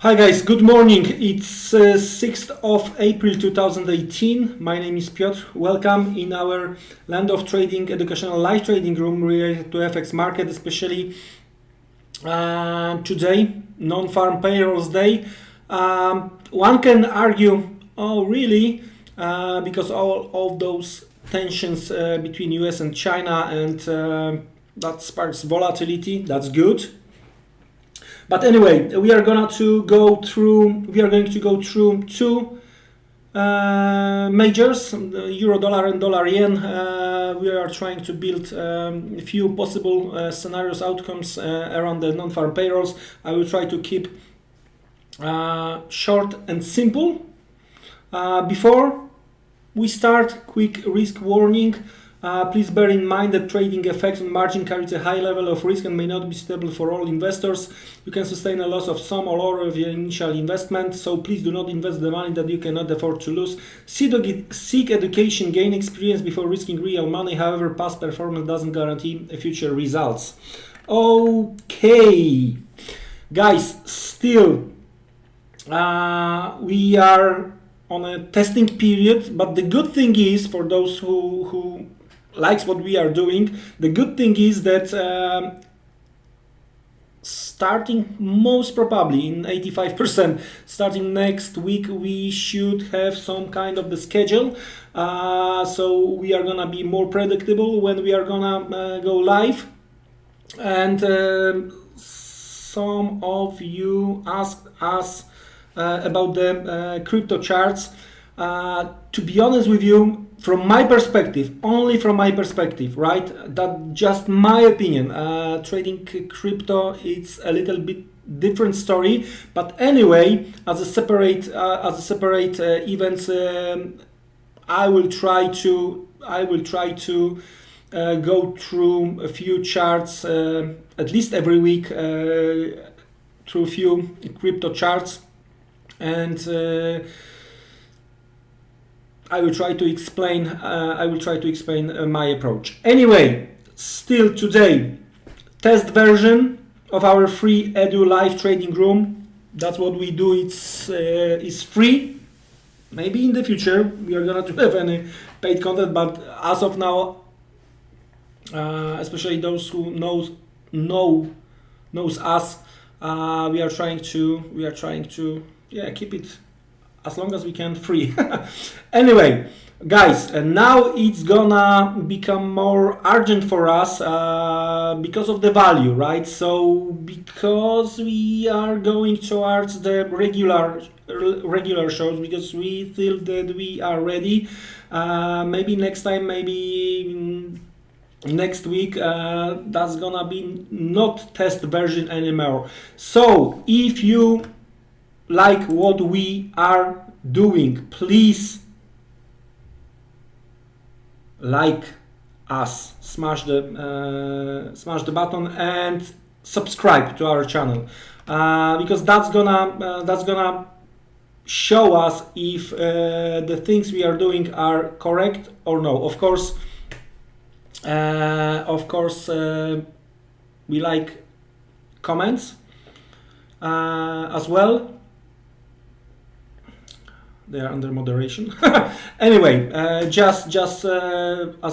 Hi guys, good morning. It's 6th of April 2018. My name is Piotr. Welcome in our Land of Trading educational live trading room related to FX market, especially today, non-farm payrolls day. One can argue, oh really, because all of those tensions between US and China and that sparks volatility. That's good. But anyway, we are going to go through two majors, euro dollar and dollar yen. We are trying to build a few possible scenarios, outcomes around the non-farm payrolls. I will try to keep short and simple. Before we start, quick risk warning. Please bear in mind that trading effects on margin carries a high level of risk and may not be suitable for all investors. You can sustain a loss of some or all of your initial investment, so please do not invest the money that you cannot afford to lose. Seek education, gain experience before risking real money. However, past performance doesn't guarantee future results. Okay, guys, still we are on a testing period, but the good thing is, for those who likes what we are doing, the good thing is that starting most probably in 85%, starting next week, we should have some kind of the schedule. So we are gonna be more predictable when we are gonna go live. And some of you asked us about the crypto charts. To be honest with you, from my perspective, only from my perspective, right? That just my opinion. Trading crypto, it's a little bit different story. But anyway, as a separate event, I will try to go through a few charts at least every week, through a few crypto charts, and I will try to explain my approach. Anyway, still today, test version of our free Edu live trading room. That's what we do. It's free. Maybe in the future we are gonna have any paid content, but as of now, especially those who knows us, we are trying to keep it as long as we can free. Anyway, guys, now it's gonna become more urgent for us because of the value, right? So because we are going towards the regular shows, because we feel that we are ready. Maybe next time, maybe next week, that's gonna be not test version anymore. So if you like what we are doing, please like us, smash the button and subscribe to our channel, because that's gonna show us if the things we are doing are correct or no. Of course, we like comments as well. They are under moderation. Anyway, just as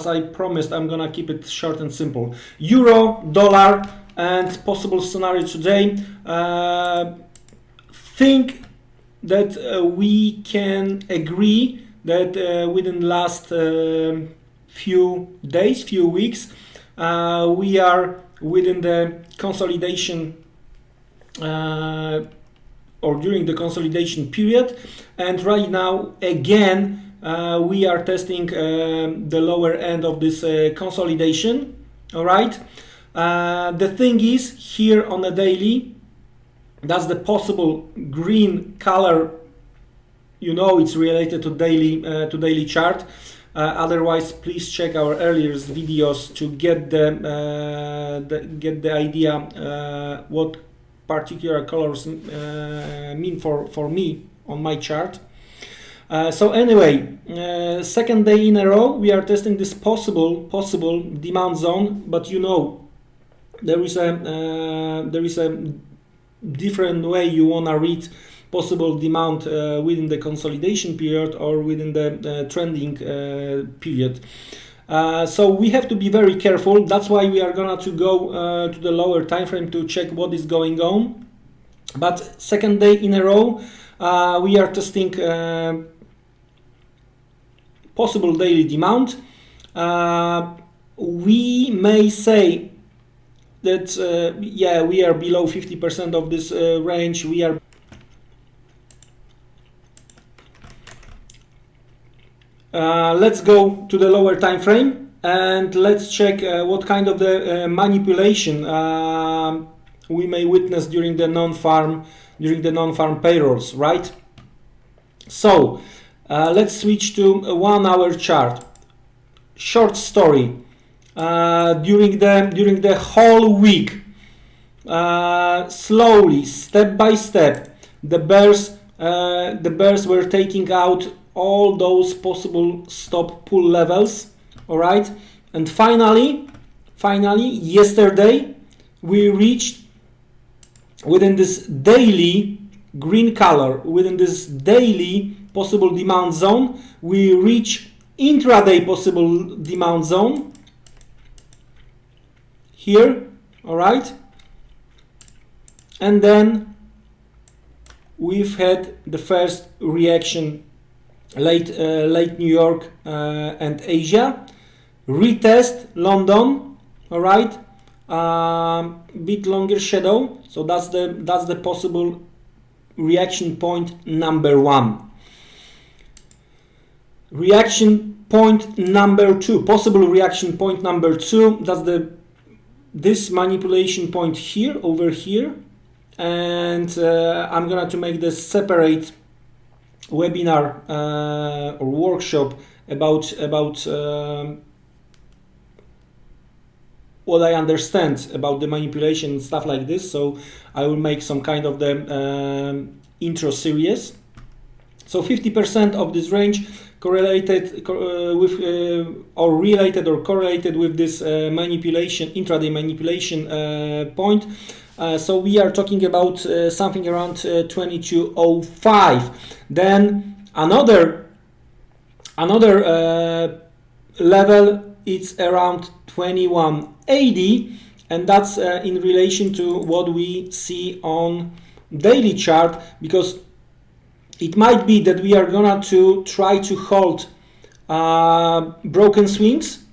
I promised, I'm gonna keep it short and simple. Euro, dollar, and possible scenario today. Think that we can agree that within the last few days, few weeks, we are within the consolidation or during the consolidation period, and right now again we are testing the lower end of this consolidation. All right, the thing is, here on the daily, that's the possible green color, you know, it's related to daily chart. Otherwise, please check our earlier videos to get the idea what particular colors mean for me on my chart. So anyway, second day in a row we are testing this possible demand zone, but you know there is a different way you want to read possible demand within the consolidation period or within the trending period. So we have to be very careful. That's why we are gonna to go to the lower time frame to check what is going on. But second day in a row, we are testing possible daily demand. We may say that yeah, we are below 50% of this range. We are let's go to the lower time frame and let's check what kind of the manipulation we may witness during the non-farm payrolls, right? So let's switch to a 1 hour chart. Short story. During the whole week, slowly, step by step, the bears were taking out all those possible stop pull levels, all right? And finally, yesterday, we reached within this daily green color, within this daily possible demand zone, we reach intraday possible demand zone here, all right? And then we've had the first reaction late New York and Asia, retest London, all right? Bit longer shadow, so that's the possible reaction point number 1. Reaction point number 2, possible reaction point number 2, that's this manipulation point here, over here, and I'm gonna to make this separate webinar or workshop about what I understand about the manipulation and stuff like this. So I will make some kind of the intro series. So 50% of this range correlated with or related or correlated with this manipulation, intraday manipulation point. So we are talking about something around 22.05. Then another level, it's around 21.80, and that's in relation to what we see on daily chart, because it might be that we are gonna to try to hold broken swings,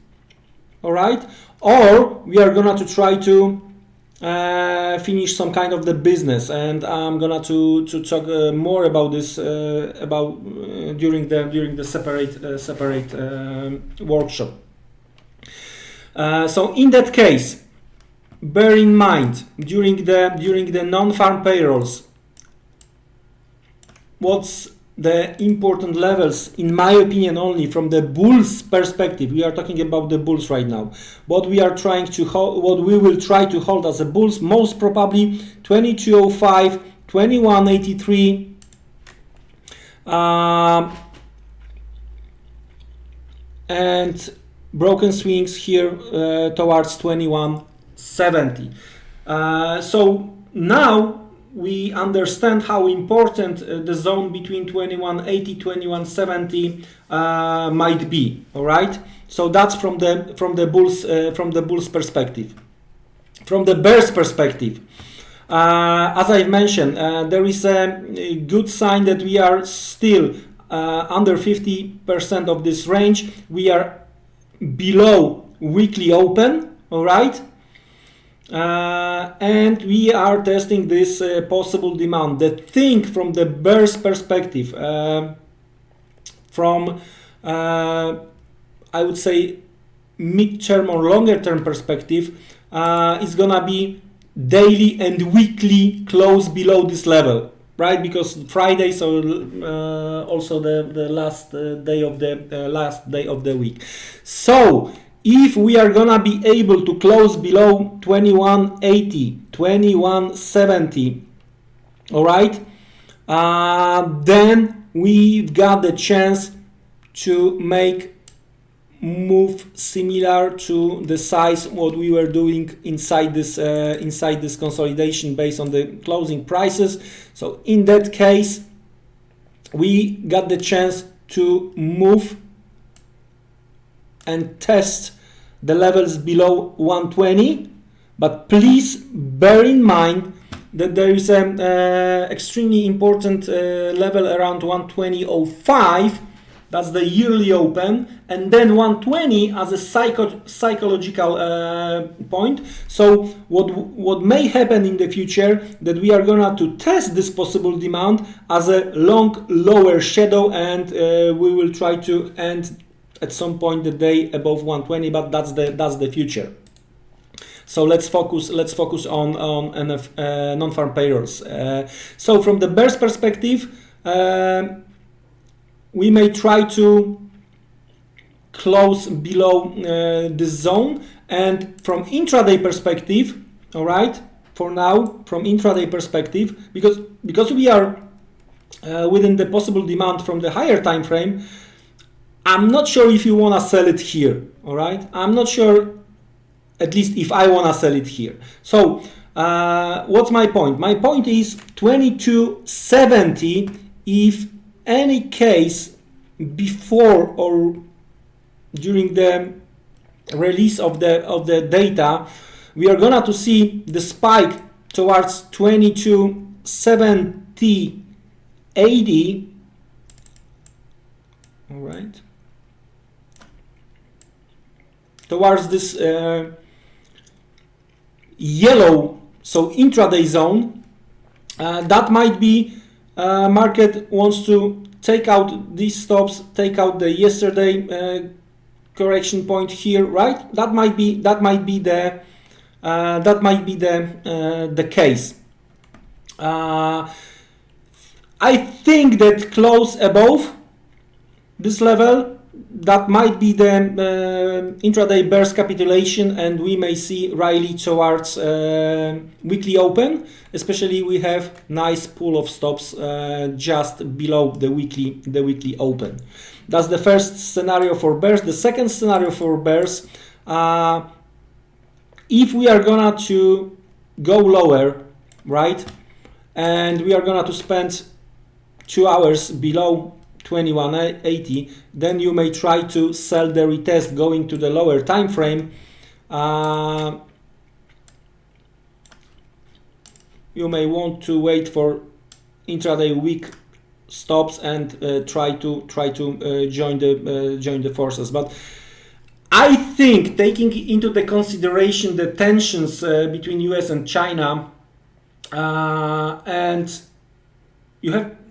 all right, or we are gonna to try to finish some kind of the business, and I'm gonna to talk more about this during the separate workshop. So in that case, bear in mind during the non-farm payrolls, what's the important levels, in my opinion, only from the bulls perspective. We are talking about the bulls right now. What we are trying to hold, what we will try to hold as a bulls, most probably 22.05, 21.83, and broken swings here towards 21.70. So now we understand how important the zone between 21.80, 21.70 might be. All right. So that's from the bulls perspective. From the bears perspective, as I mentioned, there is a good sign that we are still under 50% of this range. We are below weekly open. All right. And we are testing this possible demand. The thing from the bears perspective, from I would say mid-term or longer-term perspective, is gonna be daily and weekly close below this level, right? Because Friday, so also the last day of the week. So if we are gonna be able to close below 21.80, 21.70, all right, then we've got the chance to make move similar to the size what we were doing inside this consolidation based on the closing prices. So in that case, we got the chance to move and test the levels below 120, but please bear in mind that there is an extremely important level around 120.05. That's the yearly open, and then 120 as a psychological point. So what may happen in the future, that we are gonna to test this possible demand as a long lower shadow, and we will try to end at some point the day above 120, but that's the future. So let's focus on non-farm payrolls. So from the bears perspective, we may try to close below this zone, and from intraday perspective, all right, for now, from intraday perspective, because we are within the possible demand from the higher time frame, I'm not sure if you want to sell it here, all right? I'm not sure, at least if I want to sell it here. So what's my point? My point is 2270. If any case before or during the release of the data, we are gonna to see the spike towards 2270.80. All right, towards this yellow, so intraday zone. That might be market wants to take out these stops, take out the yesterday correction point here, right? That might be the case. I think that close above this level, that might be the intraday bears capitulation, and we may see rally towards weekly open. Especially we have nice pool of stops just below the weekly open. That's the first scenario for bears. The second scenario for bears, if we are gonna to go lower, right, and we are gonna to spend 2 hours below 2180, then you may try to sell the retest going to the lower time frame. You may want to wait for intraday week stops and try to join the forces. But I think, taking into the consideration the tensions between US and China, and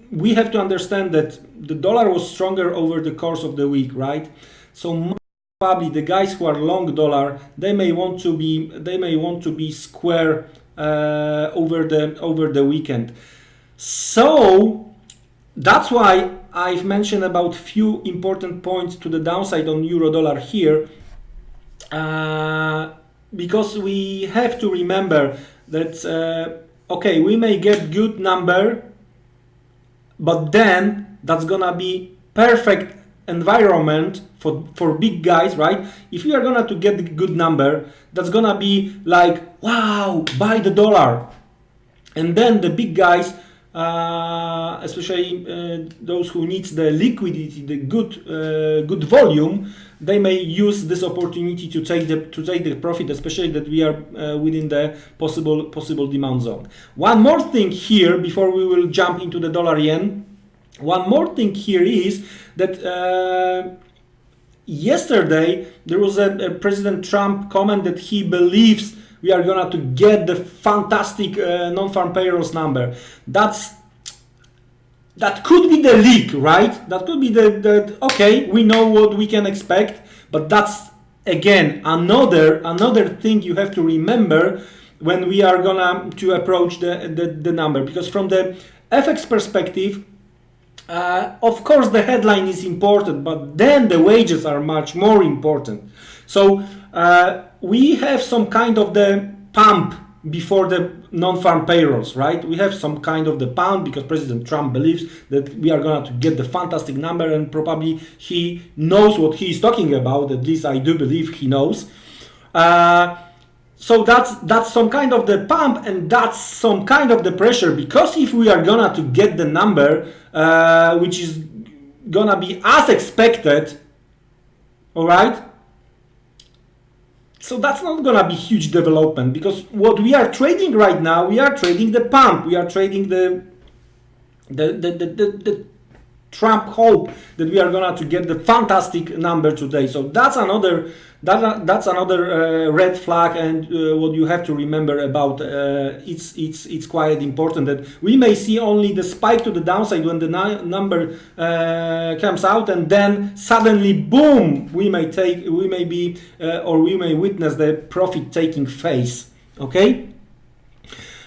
we have to understand that the dollar was stronger over the course of the week, right? So probably the guys who are long dollar, they may want to be square over the weekend. So that's why I've mentioned about few important points to the downside on euro dollar here, because we have to remember that okay, we may get good number, but then that's gonna be perfect environment for big guys, right? If you are gonna to get the good number, that's gonna be like, wow, buy the dollar. And then the big guys, especially those who needs the liquidity, the good volume, they may use this opportunity to take the profit, especially that we are within the possible demand zone. One more thing here before we will jump into the dollar yen. One more thing here is that yesterday there was a President Trump comment that he believes we are gonna to get the fantastic non-farm payrolls number. That could be the leak, right? That could be the okay, we know what we can expect, but that's again another thing you have to remember when we are gonna to approach the number, because from the FX perspective, of course the headline is important, but then the wages are much more important. So we have some kind of the pump before the non-farm payrolls, right? We have some kind of the pound because President Trump believes that we are going to get the fantastic number, and probably he knows what he is talking about. At least I do believe he knows. So that's some kind of the pump, and that's some kind of the pressure, because if we are gonna to get the number which is gonna be as expected, all right, so that's not gonna be huge development, because what we are trading right now, we are trading the pump, we are trading the Trump hope that we are gonna to get the fantastic number today. So that's another red flag, and what you have to remember about it's quite important that we may see only the spike to the downside when the number comes out, and then suddenly boom, we may witness the profit taking phase. Okay,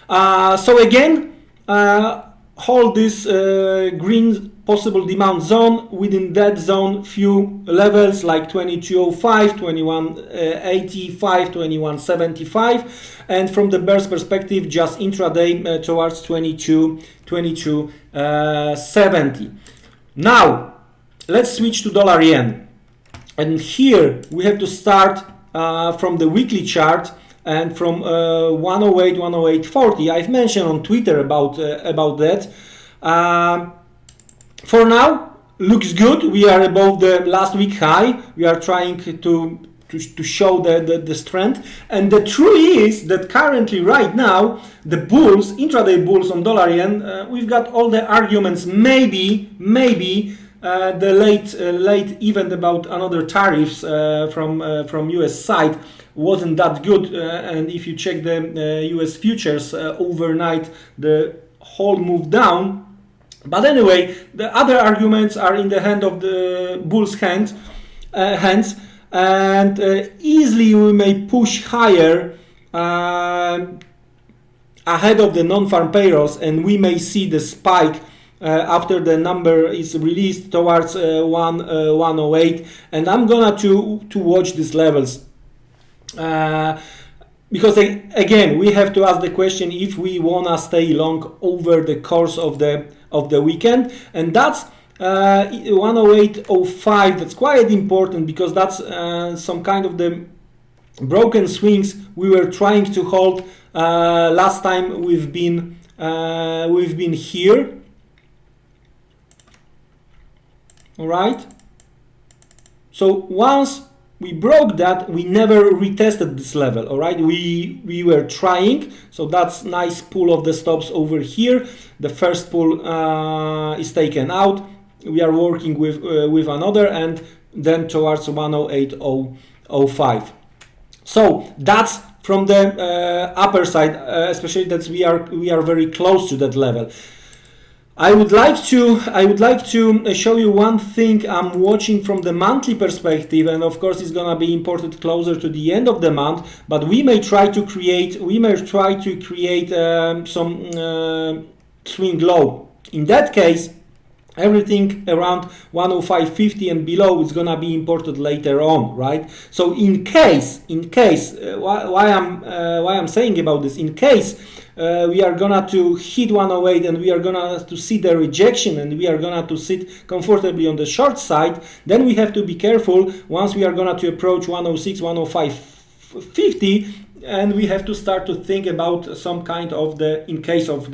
so again, hold this green possible demand zone. Within that zone, few levels like 2205, 2185, 2175, and from the bear's perspective, just intraday towards 2270. Now let's switch to dollar yen, and here we have to start from the weekly chart, and from 108, 108.40. I've mentioned on Twitter about that. For now, looks good. We are above the last week high. We are trying to show the strength. And the truth is that currently, right now, the bulls, intraday bulls on dollar yen, we've got all the arguments. Maybe the late event about another tariffs from US side wasn't that good. And if you check the US futures overnight, the whole move down. But anyway, the other arguments are in the hand of the bulls' hands, and easily we may push higher ahead of the non-farm payrolls, and we may see the spike after the number is released towards 108, and I'm gonna to watch these levels. Because again, we have to ask the question if we wanna stay long over the course of the weekend, and that's 108.05. That's quite important, because that's some kind of the broken swings we were trying to hold last time we've been here. All right. So once we broke that, we never retested this level. All right, we were trying, so that's nice pull of the stops over here. The first pull is taken out. We are working with another, and then towards 108.05. So that's from the upper side, especially that we are very close to that level. I would like to show you one thing I'm watching from the monthly perspective, and of course it's gonna be imported closer to the end of the month. But we may try to create some swing low. In that case, everything around 105.50 and below is gonna be imported later on, right? So in case, why I'm saying about this, in case we are gonna to hit 108 and we are gonna to see the rejection and we are gonna to sit comfortably on the short side, then we have to be careful once we are gonna to approach 106, 105.50, and we have to start to think about some kind of the, in case of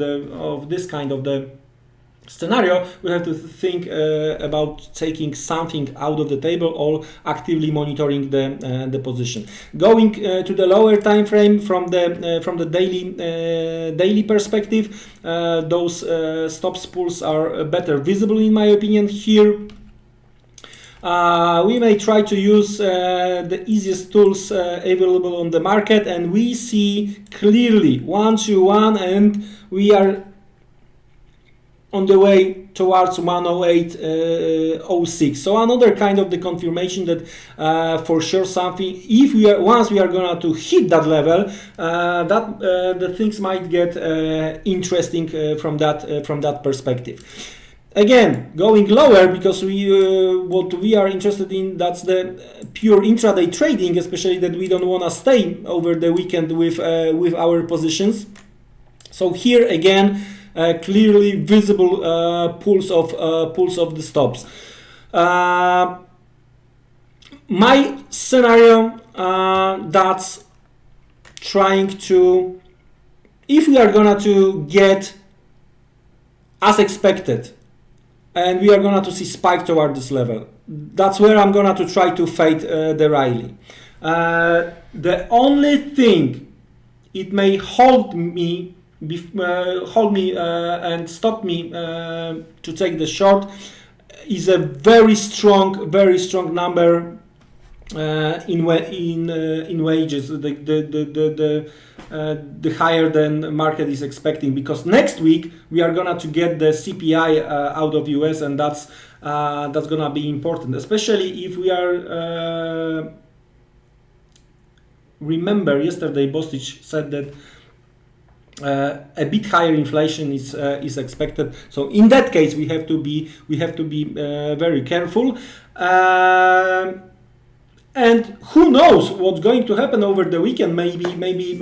this kind of the scenario, we have to think about taking something out of the table or actively monitoring the position. Going to the lower time frame from the daily perspective, those stop pulls are better visible in my opinion here. We may try to use the easiest tools available on the market, and we see clearly 121, and we are on the way towards 108.06. So another kind of the confirmation that for sure something, if we are once we are gonna to hit that level, that the things might get interesting from that perspective. Again, going lower, because what we are interested in, that's the pure intraday trading, especially that we don't want to stay over the weekend with our positions. So here again, clearly visible pulse of the stops. My scenario, that's trying to, if we are gonna to get as expected, and we are gonna to see spike toward this level, that's where I'm gonna to try to fade the rally. The only thing it may hold me and stop me to take the short is a very strong number in wages, the higher than market is expecting, because next week we are gonna to get the CPI out of US, and that's gonna be important, especially if we are remember yesterday Bostich said that a bit higher inflation is expected. So in that case, we have to be very careful. And who knows what's going to happen over the weekend? Maybe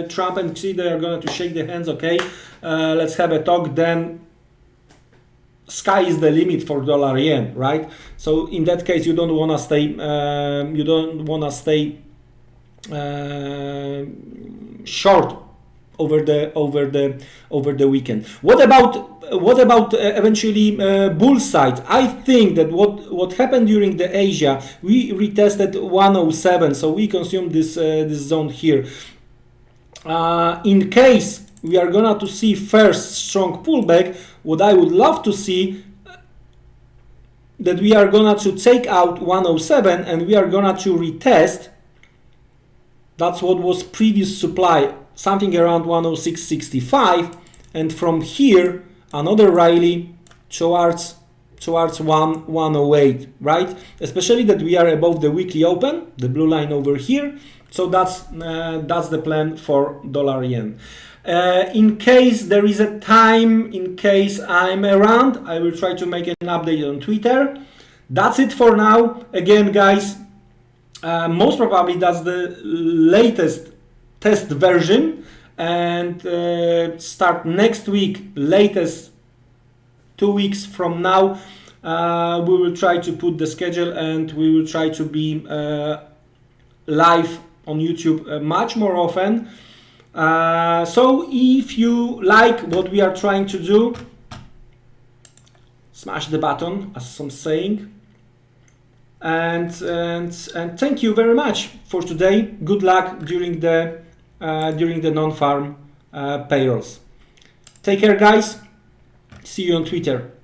Trump and Xi, they are going to shake their hands. Okay, let's have a talk. Then sky is the limit for dollar yen, right? So in that case, you don't want to stay. Short over the weekend. What about eventually bull side? I think that what happened during the Asia, we retested 107, so we consumed this zone here. In case we are gonna to see first strong pullback, what I would love to see that we are gonna to take out 107 and we are gonna to retest. That's what was previous supply, something around 106.65, and from here another rally towards 108, right? Especially that we are above the weekly open, the blue line over here. So that's the plan for dollar yen. In case there is a time, in case I'm around, I will try to make an update on Twitter. That's it for now. Again, guys. Most probably that's the latest test version, and start next week, latest 2 weeks from now, we will try to put the schedule, and we will try to be live on YouTube much more often. So if you like what we are trying to do, smash the button, as some saying. And thank you very much for today. Good luck during the non-farm payrolls. Take care, guys. See you on Twitter.